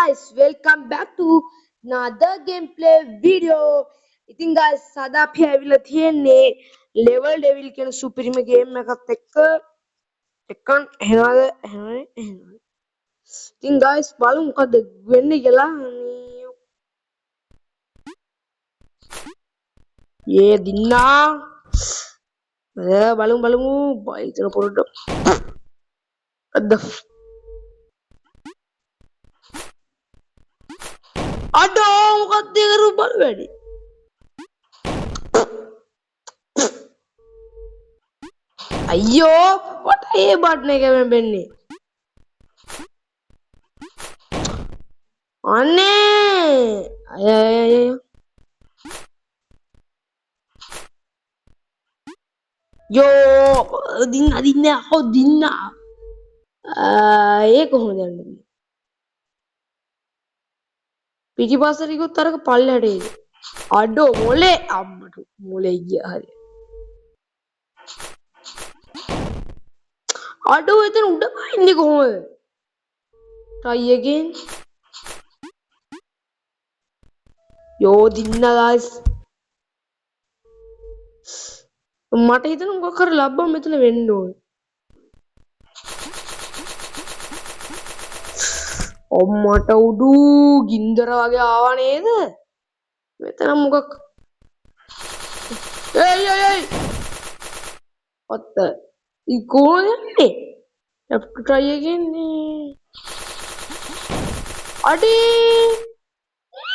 guys, welcome back to another gameplay video. ඉතින් guys අද අපි ඇවිල්ලා තියෙන්නේ level devil කියන සුපිරිම game එකත් එක්කන් එහෙමද ඉතින් guys බලමු මොකද වෙන්නේ කියලා. දින්නා බලමු බයිතන පොරොඩ අද අඩෝ මොකක්ද ඒ කරු බල වැඩි අයියෝ what ඒ බටන් එක වෙන්නේ අනේ අය yo dinna ඒ කොහොමද යන්නේ පිටිපස්සට ගියොත් අරක පල්ලෙහාට එයි අඩෝ මොලේ අම්මට මොලේ ගියා හරිය අඩෝ එතන උඩ පයින්නේ කොහොමද try again yo dinna guys මට හිතෙන මොකක් කර ලබ්බම් මෙතන වෙන්න ඕනේ ඔම්මට උඩු ගින්දර වගේ ආවා නේද මෙතන මොකක් ඒයි ඔත්ත ඉකෝනේ have to try again අඩේ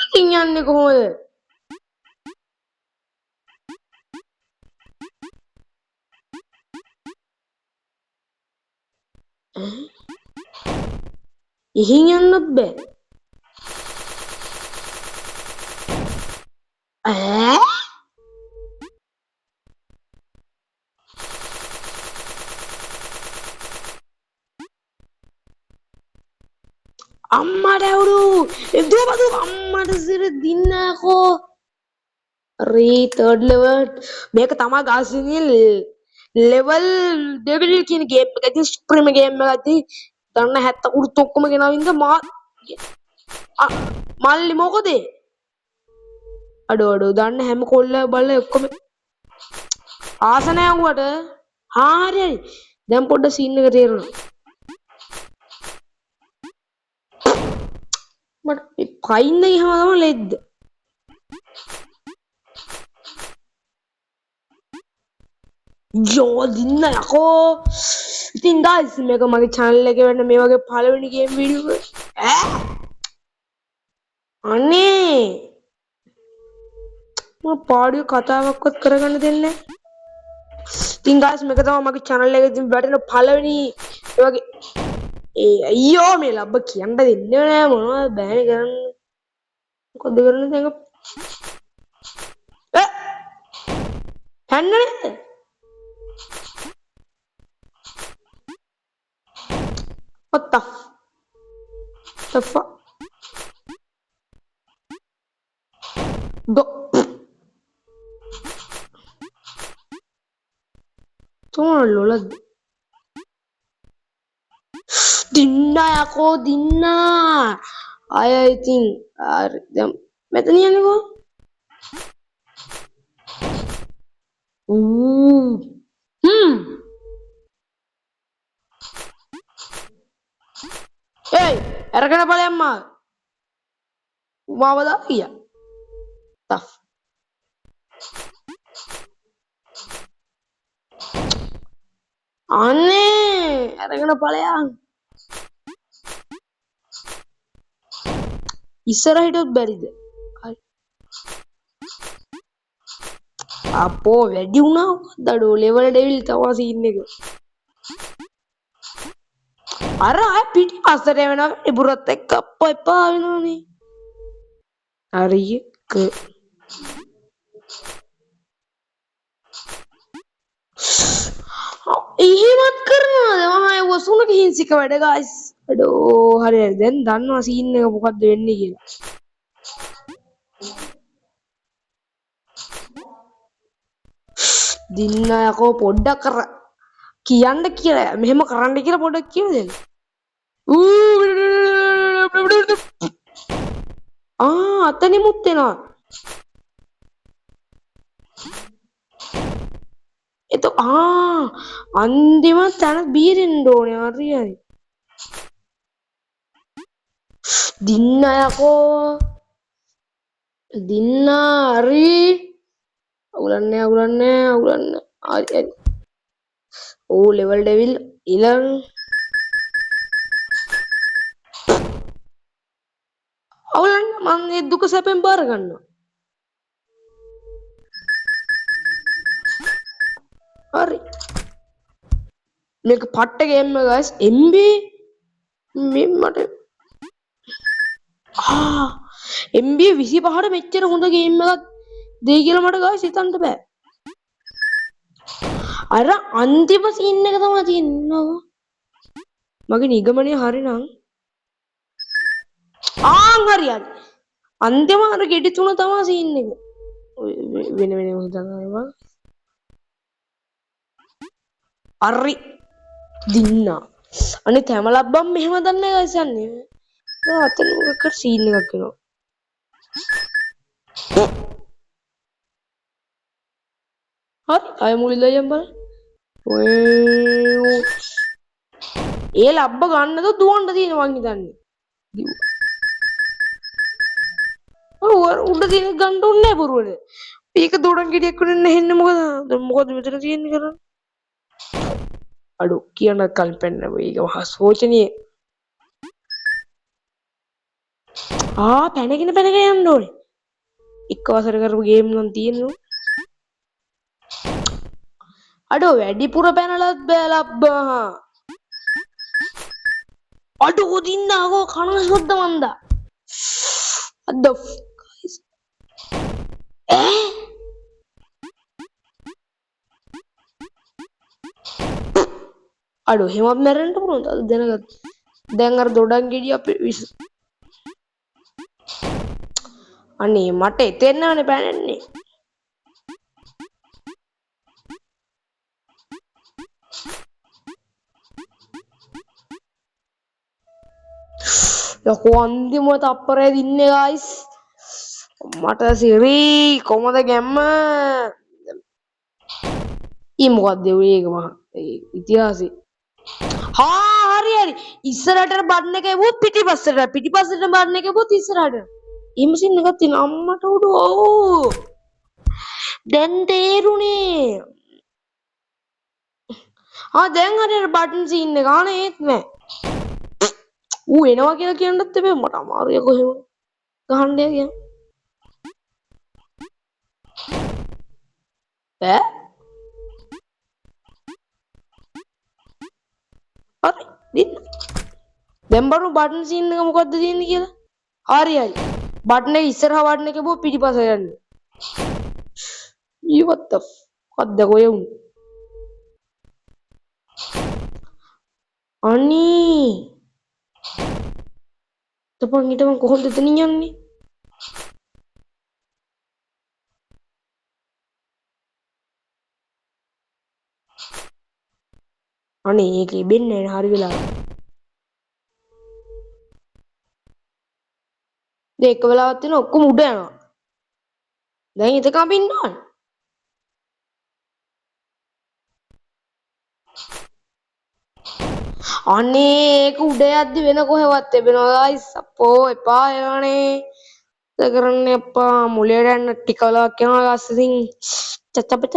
ඉතින් යන්නේ කොහොමද එහෙන් යන්නත් බෑ අම්මට ඇවුරු එදුවපදු අම්මට සිර දින්නකෝ රී තර්ඩ් ලෙවල් මේක තමා ගාසිනිය ලෙවල් ඩෙවිල් කියන ගේම් එක ඇති ස්ප්‍රීම ගේම් එක ඇති දන්න 70 කුරුත් ඔක්කොම ගෙනාවින්ද මල්ලි මොකද අඩෝ දන්න හැම කොල්ල බල්ල ඔක්කොම ආස නැහැ උඹට හරි දැන් පොඩ්ඩ සීන් එක තේරෙනවා මට පයින්න ගියාම තමයි ලෙද්ද යෝ දින්න යකෝ ඉතින් guys මේක මගේ channel එකේ වෙන්න මේ වගේ පළවෙනි game video අනේ මම පාඩිය කතාවක්වත් කරගන්න දෙන්නේ ඉතින් guys මේක තමයි මගේ channel එකේ ඉතින් වැටෙන පළවෙනි මේ වගේ අයියෝ මේ ලබ්බ කියන්න දෙන්නේ නෑ මොනවද බෑනේ කරන්නේ මොකද කරන්නේ දැන් හැන්නනේ what the fuck tomorrow lola dinna yako dinna I think මෙතන යන්නේ කො hey අරගෙන බලයම්මා උමාව දාකියා tough අනේ අරගෙන බලයන් ඉස්සරහිටත් බැරිද අපෝ වැඩි වුණා දඩෝ ලෙවල් ඩෙවිල් තවා සීන් එක අර ආ පිටිපස්සට වෙනවා ඉබුරත් එක්ක අප්පා එපා වෙනවනේ හරියක එහෙමත් කරනවද මම ඒ වසුන කිහින්සික වැඩ guys අඩෝ හරි දැන් දන්නවා සීන් එක මොකද්ද වෙන්නේ කියලා දින්න යකෝ පොඩ්ඩක් කර කියන්න කියලා මෙහෙම කරන්න කියලා පොඩ්ඩක් කියලා දෙන්න අතනෙමුත් එනවා. අන්තිම තැන බීරෙන්න ඕනේ. හරි. දින්න යකෝ. දින්න හරි. අවුලන්නේ. හරි. Level devil Elon. අවුලන්න මං ඒ දුක සැපෙන් බාර ගන්නවා. හරි. මේක පට්ට ගේම් එක guys. MB මේ මට MB 25ට මෙච්චර හොඳ ගේම් එකක් දෙයි කියලා මට guys හිතන්න බෑ. අර අන්තිම සීන් එක තමයි තියෙන්නේ. මගේ නිගමනය හරිනම් හරි. අන්තිම අර ගෙඩි තුන තමයි සීන් එක. වෙන හිතනවා. හරි. දින්නා. අනේ තැම ලබ්බම් මෙහෙම දන්නේ guys යන්නේ. අතන මොකක් සීන් එකක් එනවා. හරි අය මුලින්ම යම් බලන්න. ඒ ලබ්බ ගන්නද දුවන්න තියෙනවා මං හිතන්නේ. උඩ තියෙන ගන්න ඕනේ නැහැ බොරුවට. මේක දොඩන් ගෙඩියක් වෙන්න හෙන්න මොකද මෙතන තියෙන්නේ කරන්නේ? අඩෝ කියන කල්පෙන්න මේක මහා සෝචනීය. පැනගෙන යන්න ඕනේ. එක්ක වසර කරපු ගේම් නම් තියෙනවා. අඩෝ වැඩිපුර පැනලත් බෑ ලබ්බා. අඩෝ දින්නාකෝ කන සොද්ද මන්දා. අද guys. අඩෝ එහෙමත් මැරෙන්න පුළුවන්ද? අද දැනගත්තා. දැන් අර දොඩන් ගෙඩිය අපේ අනේ මට එතෙන් නෑනේ පැනෙන්නේ. යකෝ අන්තිම තප්පරේ දින්නේ guys. මට සිරි කොහමද ගැම්ම? මොකක්ද ඒක මහා ඉතිහාසෙ. හරි. ඉස්සරහට බටන් එක එවුවොත් පිටිපස්සට බටන් එක එවුවොත් ඉස්සරහට. එහෙම සීන් එකක් තියෙනවා අම්මට උඩෝ. දැන් තේරුණේ. දැන් හරියට බටන් සීන් එක ඒත් නෑ. එනවා කියලා කියන්නත් එපේ මට අමාරුයි කොහෙම ගහන්නේ කියන්නේ. හරි දින්න. දැන් බලමු බටන් සීන් එක මොකද්ද තියෙන්නේ කියලා. හරි. බටන් එක ඉස්සරහා බටන් එක බෝ පිටිපස්ස යන්නේ. what the මොකද්ද කොහෙ උන්නේ? අනී තපන් ඊට මං කොහොමද එතනින් යන්නේ? අනේ ඒක ඉබෙන්නේ නැහැ හරි වෙලාවට. දෙක වෙලාවක් තියෙන ඔක්කොම උඩ යනවා. දැන් ඉතකම් අපි ඉන්න ඕනේ. අනේ ඒක උඩ යද්දි වෙන කොහෙවත් එබෙනවා guys. අපෝ එපා යන්නේ. ඒක කරන්නේ අප්පා මුලයට යන්න ටික වෙලාවක් යනවා ගස්සින්. චච්චපච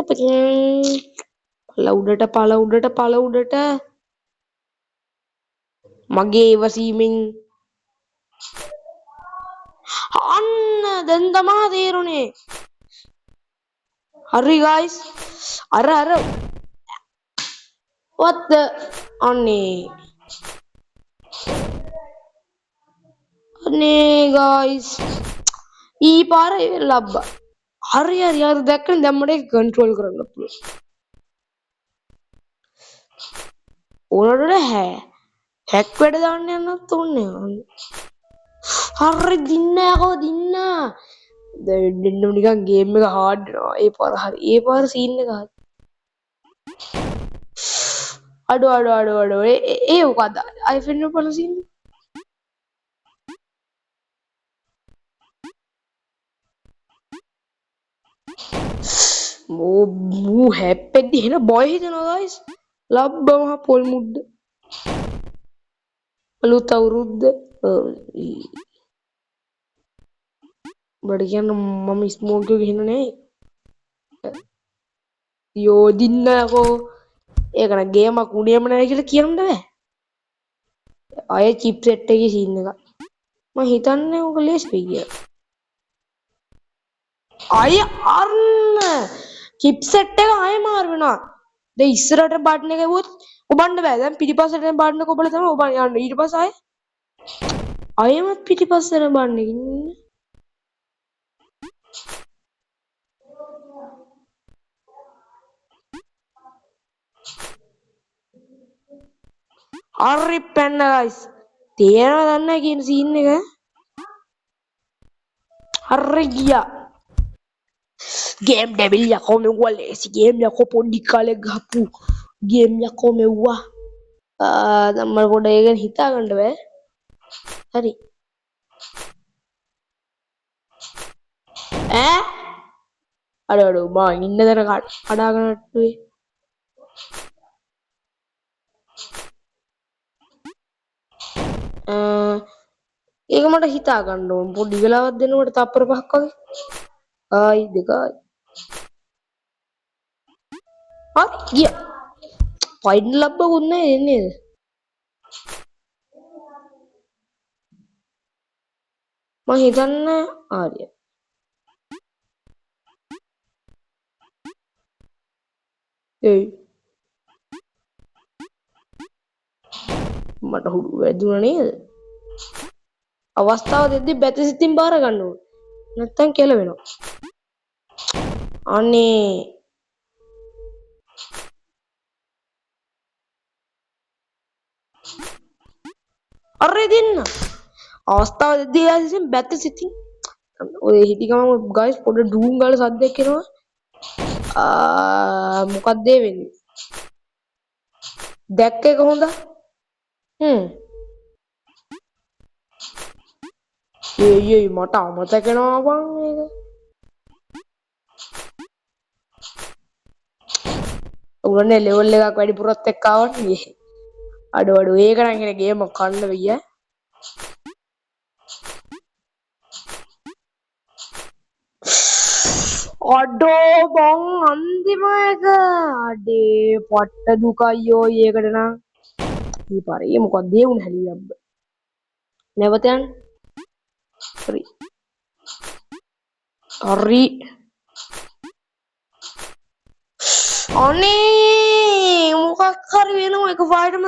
පළ උඩට මගේ ඉවසීමෙන් අන්න දැන් තමයි තේරුනේ. හරි guys. අර what the අනේ guys ඊ පාර ලබ්බා. හරි දැක්කනේ දැන් මට ඒක කන්ට්‍රෝල් කරන්න පුළුවන්. ඕනට හැක් වැඩ දාන්න යන්නත් ඕනේ. හරි දින්න යකෝ දින්න. දැන් නිකන් ගේම් එක හાર્ඩ් වෙනවා. ඒ පාර සීන් එක හරි. අඩෝ ඒ මොකද්ද? අය ෆෙන්න පල සීන්. මූ හැප්පෙද්දි එන බොය හිතනවා guys. ලබ්බම පොල් මුද්ද. අලුත් අවුරුද්ද. බඩ කියන්න මම ස්මෝක් එක ගහන නේ. යෝදින්නකෝ ඒක නම් ගේමක් උනේම නැහැ කියලා කියන්න බෑ. අය චිප් සෙට් එකේ සීන් එක. මම හිතන්නේ උක ලේස් වෙයි කියලා. අය අන්න චිප් සෙට් එක ආයෙ මාරු වෙනවා. දැන් ඉස්සරහට බටන් එක ගියොත් ඔබන්න බෑ. දැන් පිටිපස්සට යන බටන් එක ඔබලා තමයි ඔබ යන්නේ. ඊට පස්සේ ආයෙමත් පිටිපස්සට යන බටන් එක ඉන්නේ. හරි පැන්න guys. තේරෙනවද දන්නේ කියන සීන් එක? හරි ගියා. ගේම් ඩෙවිල් යකෝ මෙව්වා ලේසි ගේම් යකෝ පොඩි කාලේ ගහපු ගේම් යකෝ මෙව්වා. දැන් මම පොඩ ඒක හිතා ගන්න බෑ. හරි. අඩෝ මා ඉන්න දර කඩාගෙන නට්ටුවේ. ඒක මට හිතා ගන්න ඕන පොඩි වෙලාවක් දෙනකොට තප්පර 5ක් වගේ. ආයි දෙකයි. හරි ගියා. ෆයිනල් ලබ්බකුත් නැහැ එන්නේ. මම හිතන්නේ ආරිය. ඒයි. මට හුරු වැදුණා නේද? අවස්ථාව දෙද්දි බැතිසිතින් බාර ගන්න ඕන. නැත්තම් කෙල වෙනවා. අනේ අරේ දෙන්න. අවස්ථාව දෙද්දි ආසින් බැතිසිතින් ඔය හිටි ගමම ගයිස් පොඩ ඩූම් ගාලා සද්දයක් එනවා. මොකක්ද ඒ වෙන්නේ? දැක්ක එක හොඳ. ඒ මට අමතක වෙනවා බං මේක. උගන්නේ ලෙවල් එකක් වැඩිපුරත් එක්ක ආවන්නේ. අඩෝ ඒක නම් ඉන්නේ ගේම කන්න වෙయ్య. අඩෝ බං අන්තිම එක. අඩේ පට්ට දුකයියෝ ඒකට නම්. ඊපාරේ මොකක්ද ඒ උන් හැලියම්බ. නැවත යන්න. හරි. හරි. අනේ මොකක් හරි වෙනවා එක පාටම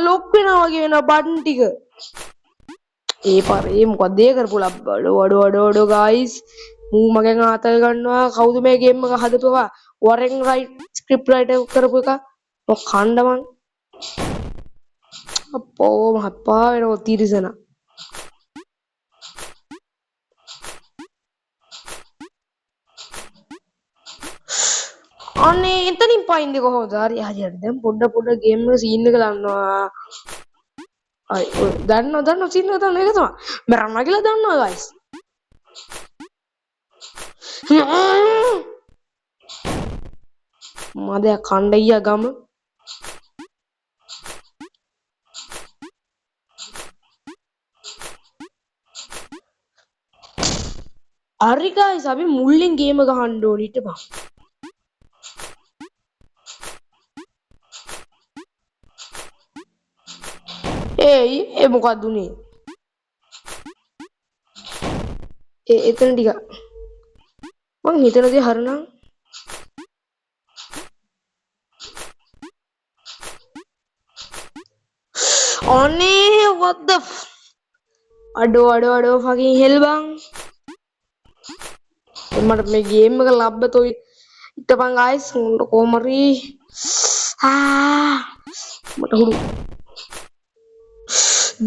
ලොක් වෙනවා වගේ වෙනවා බටන් ටික. ඒ පාරේ මොකක්ද ඒ කරපු අඩෝ ගයිස් මූ මගෙන් ආතල් ගන්නවා කවුද මේ ගේම් එක හදපුවා වරෙන් රයිට් ස්ක්‍රිප්ට් රයිටර් කරපු එක ඔක් කණ්ඩ මං අපෝ මහප්පා වෙනවා තිරිසන. අනේ එතනින් පයින්ද කොහොමද? හරි දැන් පොඩ ගේම් එක සීන් එක දන්නවා. අය දන්නවා සීන් එක දන්නවා ඒක තමයි. මරන්න කියලා දන්නවා ගයිස්. මද කණ්ඩයියා ගම. හරි ගයිස් අපි මුල්ලෙන් ගේම ගහන්න ඕනේ හිටපන්. ඒ මොකක්ද උනේ? එතන ටික මං හිතනදී හරිනම් අනේ what the අඩෝ fucking hell බං. මට මේ ගේම් එක ලබ්බතෝ හිටපන් guys කොහමරි මට හුරු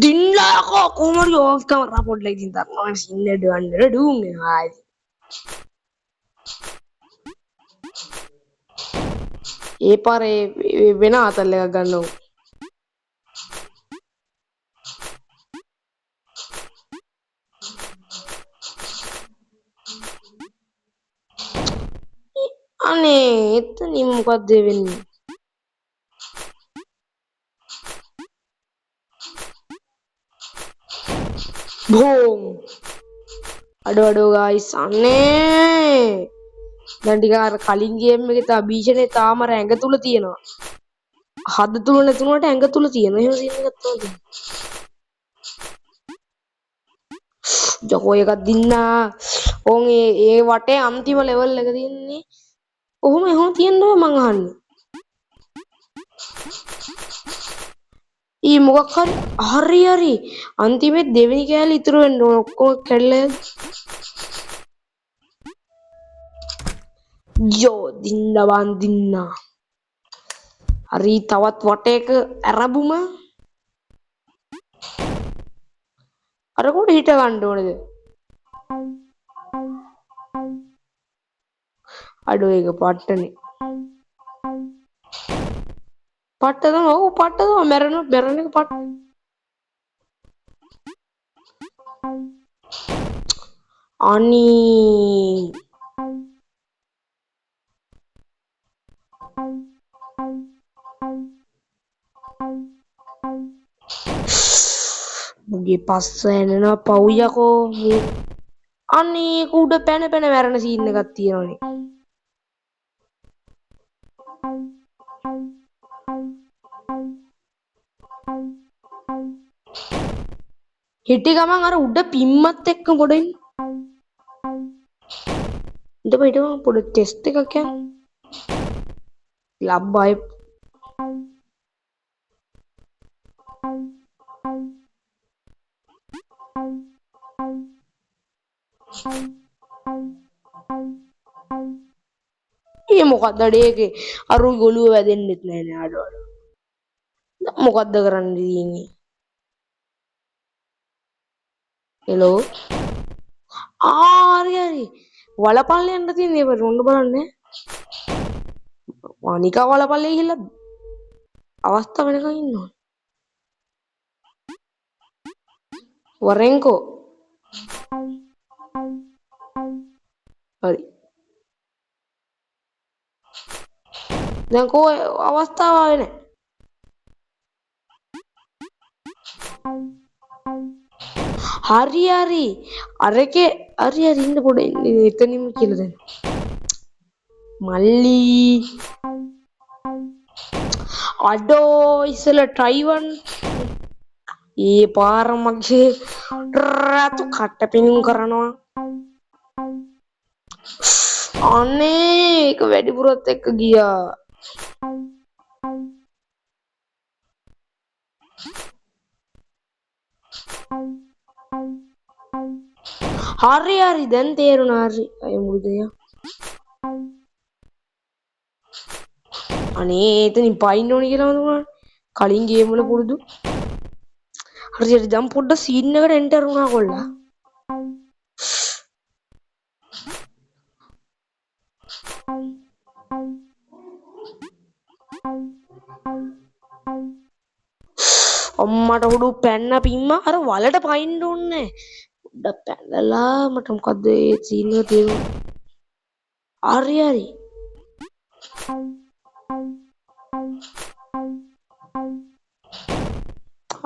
දින්නකෝ කොහමරි ඕෆ් කැමරා පොඩ්ඩක් ඉතින් තරනවා සින්න ඩවන්න ඩූම් එකයි. ඒ පාරේ වෙන අතල් එකක් ගන්නවා. අනේ එතනින් මොකද්ද වෙන්නේ? බෝම් අඩෝ ගයිස් අනේ දැන් ටික අර කලින් ගේම් එකේ තා භීෂණේ තාම අර ඇඟ තුල තියෙනවා. හද තුල නැතුනට ඇඟ තුල තියෙනවා. එහෙම සීන් එකක් තමයි. ජකෝ එකක් දින්නා. ඕන් ඒ වටේ අන්තිම ලෙවල් එක තියෙන්නේ. එහෙම තියෙනවා මං අහන්නේ. ඊ මොකක් හරි අන්තිමේ දෙවෙනි කෑල්ල ඉතුරු වෙන්න ඕන ඔක්කොම කැඩලා යෝ දින්නා හරි තවත් වටේක ඇරබුම අර කොට හිට ගන්න ඕනේද අඩෝ ඒක පට්ටනේ පට්ට තමයි ඔව් පට්ට තමයි මැරෙන එක පට්ට අනී මුගේ පස්ස එනවා පව් යකෝ අනේ කුඩ පැන මැරෙන සීන් එකක් තියෙනවනේ හිටි ගමන් අර උඩ පිම්මත් එක්ක ගොඩින් ඊට පොඩ ටෙස්ට් එකක් යන්න ලබ්බයි ඒ මොකද්ද ඩේකේ අර ගොළුව වැදෙන්නෙත් නැහැ නේ ආඩවල මොකද්ද කරන්න තියෙන්නේ හෙලෝ හරි වලපල්ලේ යන්න තියෙන්නේ ඒක රොන්න බලන්න වනිකා වලපල්ලේ ගිහිල්ලා අවස්ථාව වෙනකන් ඉන්නවා වරෙන්කෝ හරි දැන් කෝ අවස්ථාව ආවේ නැහැ හරි අරකේ හරි ඉන්න පොඩ එතනින්ම කියලා දැන් මල්ලි අඩෝ ඉස්සලා ට්‍රයිවන් ඒ පාර මගේ රාතු කට පිනුම් කරනවා අනේ ඒක වැඩිපුරත් එක්ක ගියා හරි දැන් තේරුණා හරි අය මුළුදේ අනේ එතනින් පයින්න ඕනි කියලා මම කලින් ගේම් වල පුරුදු හරියට දැන් පොඩ්ඩ සීන් එකට එන්ටර් වුණා කොල්ලා අම්මට උඩු පැන්න පිම්ම අර වලට පයින්න ඕනේ පොඩ්ඩක් පැනලා මට මොකද්ද ඒ සීන් එක තියෙනවා හරි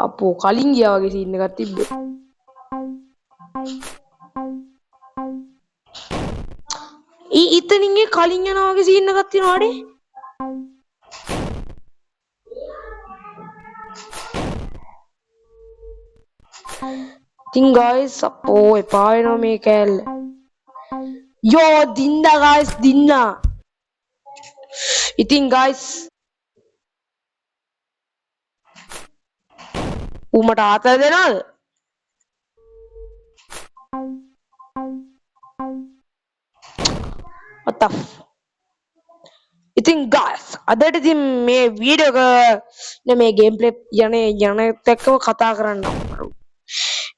අපෝ කලින් ගියා වගේ සීන් එකක් තිබ්බේ ඉතින් කලින් යනවා වගේ සීන් එකක් තියෙනවානේ ඉතින් guys අපෝ එපා වෙනවා මේ කෑල්ල යෝ දින්දා guys දින්නා ඉතින් guys උඹට ආතල් දෙනවද what the ඉතින් guys අදට ඉතින් මේ වීඩියෝ එක මේ ගේම් ප්ලේ යන එක්කම කතා කරන්න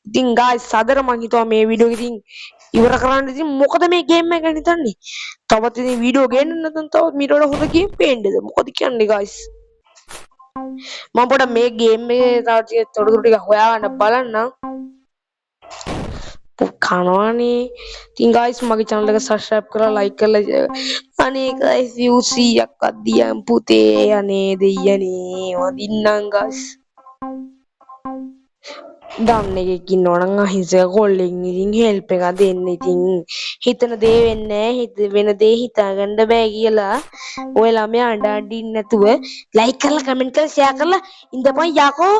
ඉතින් guys අදට මම හිතුවා මේ වීඩියෝ එක ඉතින් ඉවර කරන්න ඉතින් මොකද මේ ගේම් එක ගැන හිතන්නේ තවත් ඉතින් වීඩියෝ ගේන්න නැත්නම් තවත් මීට වඩා හොඳ ගේම් පේන්නද මොකද කියන්නේ guys මම පොඩ මේ ගේම් එකේ තව ටික තොරතුරු ටික හොයාගන්න බලන්නම් කනවනේ. ඉතින් guys මගේ channel එක subscribe කරලා like කරලා අනේ guys views 100ක් අද්දියම් පුතේ අනේ දෙයියනේ වදින්නම් guys. දන්න එකෙක් ඉන්නවනම් අහිංසක කොල්ලෙක් ඉතින් help එකක් දෙන්න. ඉතින් හිතන දේ වෙන්නේ නැහැ. වෙන දේ හිතාගන්න බෑ කියලා ඔය ළමයා අඬ අඬ ඉන්න නැතුව like කරලා comment කරලා share කරලා ඉඳපන් යකෝ.